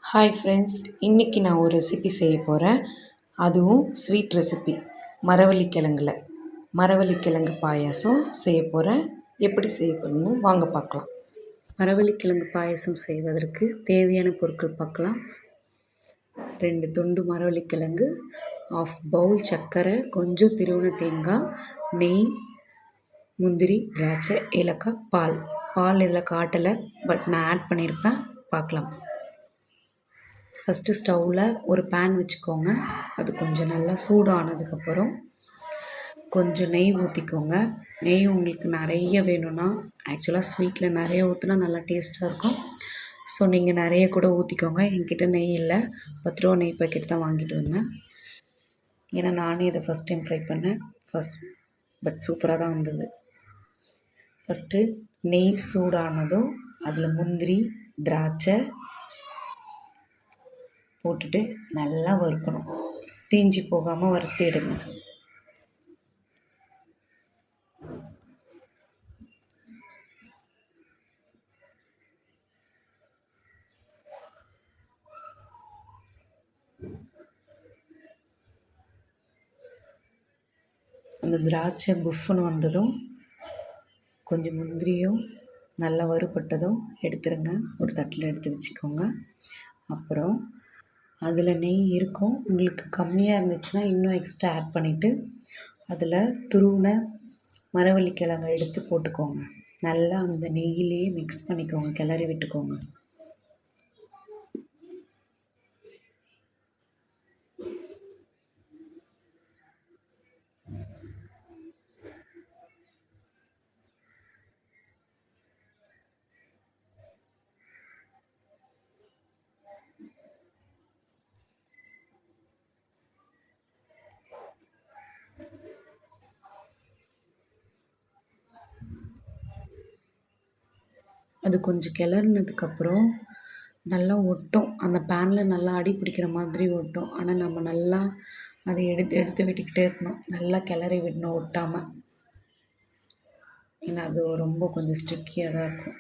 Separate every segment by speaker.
Speaker 1: Hi friends, இன்றைக்கி நான் ஒரு ரெசிபி செய்ய போகிறேன். அதுவும் ஸ்வீட் ரெசிபி. மரவள்ளிக்கிழங்குல மரவள்ளிக்கிழங்கு பாயாசம் செய்ய போகிறேன். எப்படி செய்ய போகிறேன்னு வாங்க பார்க்கலாம். மரவள்ளிக்கிழங்கு பாயாசம் செய்வதற்கு தேவையான பொருட்கள் பார்க்கலாம். 2 துண்டு மரவள்ளிக்கிழங்கு, 1/2 பவுல் சர்க்கரை, கொஞ்சம் திருவின தேங்காய், நெய், முந்திரி, திராட்சை, ஏலக்காய், பால் இதில் காட்டலை, பட் நான் ஆட் பண்ணியிருப்பேன். பார்க்கலாம். ஃபஸ்ட்டு ஸ்டவ்வில் ஒரு பேன் வச்சுக்கோங்க. அது கொஞ்சம் நல்லா சூடானதுக்கப்புறம் கொஞ்சம் நெய் ஊற்றிக்கோங்க. நெய் உங்களுக்கு நிறைய வேணும்னா, ஆக்சுவலாக ஸ்வீட்டில் நிறைய ஊற்றினா நல்லா டேஸ்ட்டாக இருக்கும். ஸோ நீங்கள் நிறைய கூட ஊற்றிக்கோங்க. என்கிட்ட நெய் இல்லை, 10 ரூபா நெய் பாக்கெட் தான் வாங்கிட்டு வந்தேன். ஏன்னா நானே இதை ஃபஸ்ட் டைம் ட்ரை பண்ணேன். பட் சூப்பராக தான் வந்தது. ஃபஸ்ட்டு நெய் சூடானதும் அதில் முந்திரி, திராட்சை போட்டுட்டு நல்லா வறுக்கணும். தீஞ்சு போகாமல் வறுத்து எடுங்க. அந்த திராட்சை புஃப்னு வந்ததும் கொஞ்சம் முந்திரியும் நல்லா வறுபட்டதும் எடுத்துருங்க. ஒரு தட்டில் எடுத்து வச்சுக்கோங்க. அப்புறம் அதில் நெய் இருக்கும். உங்களுக்கு கம்மியாக இருந்துச்சுன்னா இன்னும் எக்ஸ்ட்ரா ஆட் பண்ணிவிட்டு அதில் துருவின மரவள்ளிக்கிழங்கை எடுத்து போட்டுக்கோங்க. நல்லா அந்த நெய்யிலேயே மிக்ஸ் பண்ணிக்கோங்க, கிளறி விட்டுக்கோங்க. அது கொஞ்சம் கிளறினதுக்கப்புறம் நல்லா ஒட்டும். அந்த பேனில் நல்லா அடி பிடிக்கிற மாதிரி ஒட்டும். ஆனால் நம்ம நல்லா அதை எடுத்து எடுத்து விட்டுக்கிட்டே இருக்கணும். நல்லா கிளறி விடணும் ஒட்டாமல். ஏன்னா அது ரொம்ப கொஞ்சம் ஸ்டிக்கியாக தான் இருக்கும்.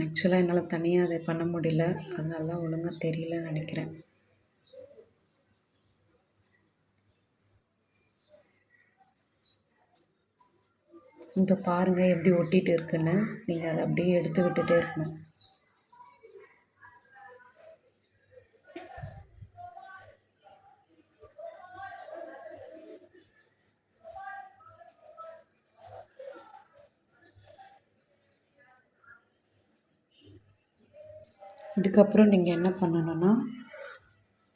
Speaker 1: ஆக்சுவலாக என்னால் தனியாக அதை பண்ண முடியல, அதனால தான் ஒழுங்காக தெரியலன்னு நினைக்கிறேன். இப்போ பாருங்கள் எப்படி ஒட்டிகிட்டு இருக்குன்னு. நீங்கள் அதை அப்படியே எடுத்து விட்டுட்டே இருக்கணும். இதுக்கப்புறம் நீங்கள் என்ன பண்ணணுன்னா,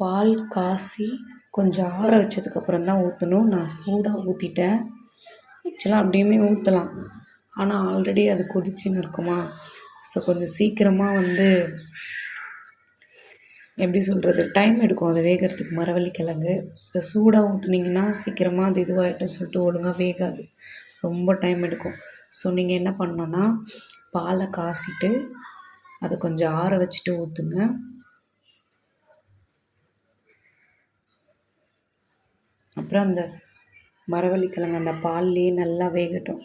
Speaker 1: பால் காய்ச்சி கொஞ்சம் ஆற வச்சதுக்கப்புறம் தான் ஊற்றணும். நான் சூடாக ஊற்றிட்டேன். ஆக்சுவலாக அப்படியுமே ஊற்றலாம், ஆனால் ஆல்ரெடி அது கொதிச்சுன்னு இருக்குமா. ஸோ கொஞ்சம் சீக்கிரமாக எப்படி சொல்கிறது, டைம் எடுக்கும் அது வேகிறதுக்கு. மரவள்ளிக்கிழங்கு இப்போ சூடாக ஊற்றுனீங்கன்னா சீக்கிரமாக அது இதுவாகிட்டுன்னு சொல்லிட்டு ஒழுங்காக வேகாது, ரொம்ப டைம் எடுக்கும். ஸோ நீங்கள் என்ன பண்ணணுன்னா, பாலை காய்ச்சிட்டு அதை கொஞ்சம் ஆற வச்சுட்டு ஊற்றுங்க. அப்புறம் அந்த மரவள்ளிக்கிழங்கு அந்த பால்லேயே நல்லா வேகட்டும்.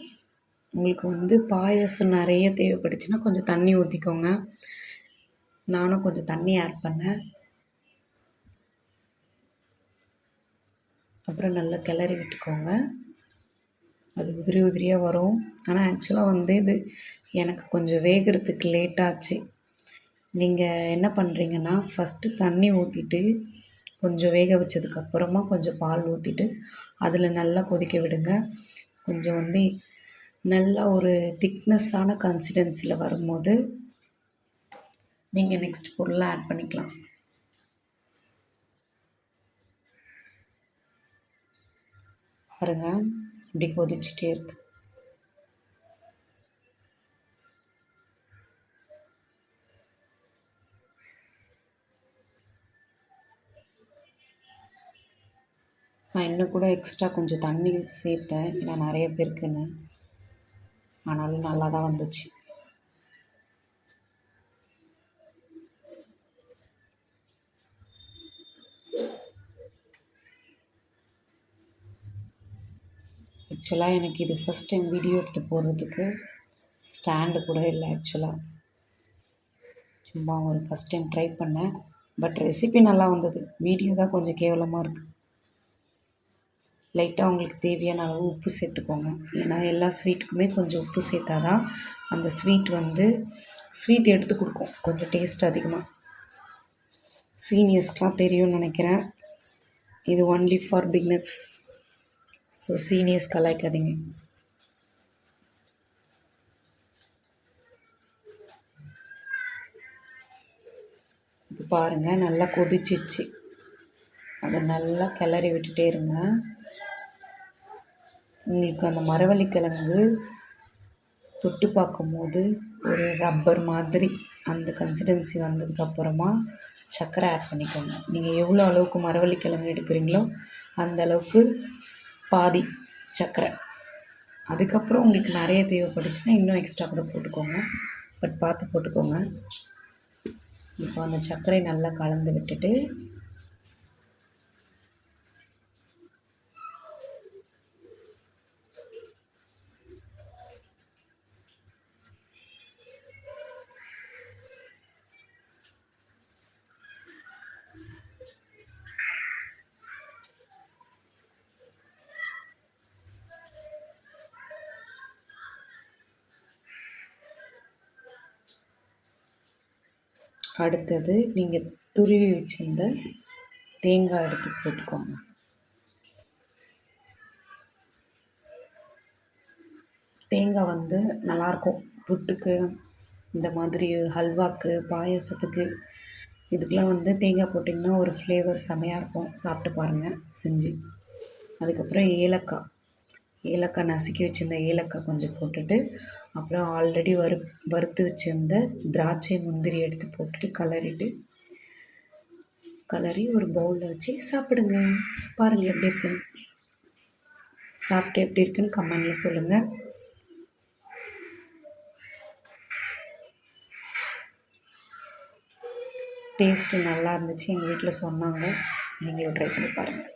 Speaker 1: உங்களுக்கு பாயாசம் நிறைய தேவைப்பட்டுச்சுன்னா கொஞ்சம் தண்ணி ஊற்றிக்கோங்க. நானும் கொஞ்சம் தண்ணி ஆட் பண்ணேன். அப்புறம் நல்லா கிளறி விட்டுக்கோங்க. அது உதிரி உதிரியாக வரும். ஆனால் ஆக்சுவலாக இது எனக்கு கொஞ்சம் வேகிறதுக்கு லேட்டாச்சு. நீங்கள் என்ன பண்ணுறீங்கன்னா, ஃபஸ்ட்டு தண்ணி ஊற்றிட்டு கொஞ்சம் வேக வச்சதுக்கப்புறமா கொஞ்சம் பால் ஊற்றிட்டு அதில் நல்லா கொதிக்க விடுங்க. கொஞ்சம் நல்லா ஒரு திக்னஸ்ஸான கன்சிஸ்டன்சியில் வரும்போது நீங்கள் நெக்ஸ்ட் பொருளை ஆட் பண்ணிக்கலாம். பாருங்கள் இப்படி கொதிச்சுட்டே இருக்கு. நான் இன்னும் கூட எக்ஸ்ட்ரா கொஞ்சம் தண்ணி சேர்த்தேன், ஏன்னா நிறைய பேருக்குன்னு. ஆனாலும் நல்லா தான் வந்துச்சு. ஆக்சுவலாக எனக்கு இது ஃபஸ்ட் டைம் வீடியோ எடுத்து போடுறதுக்கு ஸ்டாண்டு கூட இல்லை. ஆக்சுவலாக சும்மா ஒரு ஃபஸ்ட் டைம் ட்ரை பண்ணேன். பட் ரெசிபி நல்லா வந்தது. வீடியோ தான் கொஞ்சம் கேவலமாக இருக்குது. லைட்டாக உங்களுக்கு தேவையான அளவு உப்பு சேர்த்துக்கோங்க. ஏன்னா எல்லா ஸ்வீட்டுக்குமே கொஞ்சம் உப்பு சேர்த்தா தான் அந்த ஸ்வீட் எடுத்து கொடுக்கும் கொஞ்சம் டேஸ்ட் அதிகமாக. சீனியர்ஸ்க்கெலாம் தெரியும்னு நினைக்கிறேன். இது only for beginners. So seniors கலாய்க்காதீங்க. இப்போ பாருங்கள், நல்லா கொதிச்சிச்சு. அதை நல்லா கிளறி விட்டுட்டே இருங்க. உங்களுக்கு அந்த மரவள்ளிக்கிழங்கு தொட்டு பார்க்கும்போது ஒரு ரப்பர் மாதிரி அந்த கன்சிஸ்டன்சி வந்ததுக்கப்புறமா சர்க்கரை ஆட் பண்ணிக்கோங்க. நீங்கள் எவ்வளோ அளவுக்கு மரவள்ளிக்கிழங்கு எடுக்கிறீங்களோ அந்த அளவுக்கு பாதி சர்க்கரை. அதுக்கப்புறம் உங்களுக்கு நிறைய தேவைப்பட்டுச்சுன்னா இன்னும் எக்ஸ்ட்ரா கூட போட்டுக்கோங்க. பட் பார்த்து போட்டுக்கோங்க. இப்போ அந்த சர்க்கரை நல்லா கலந்து விட்டுட்டு அடுத்தது நீங்கள் துருவி வச்சிருந்த தேங்காய் எடுத்து போட்டுக்கோங்க. தேங்காய் நல்லாயிருக்கும் புட்டுக்கு, இந்த மாதிரி ஹல்வாக்கு, பாயசத்துக்கு, இதுக்கெலாம் தேங்காய் போட்டிங்கன்னா ஒரு ஃப்ளேவர் செமையாக இருக்கும். சாப்பிட்டு பாருங்கள் செஞ்சு. அதுக்கப்புறம் ஏலக்காய் நசுக்கி வச்சுருந்த ஏலக்காய் கொஞ்சம் போட்டுட்டு, அப்புறம் ஆல்ரெடி வறுத்து வச்சுருந்த திராட்சை முந்திரி எடுத்து போட்டுட்டு கலரி ஒரு பவுலில் வச்சு சாப்பிடுங்க. பாருங்கள் எப்படி இருக்குன்னு. சாப்பிட்டு எப்படி இருக்குன்னு கமெண்டில் சொல்லுங்கள். டேஸ்ட்டு நல்லா இருந்துச்சு. எங்கள் வீட்டில் சொன்னாங்க. நீங்களும் ட்ரை பண்ணி பாருங்கள்.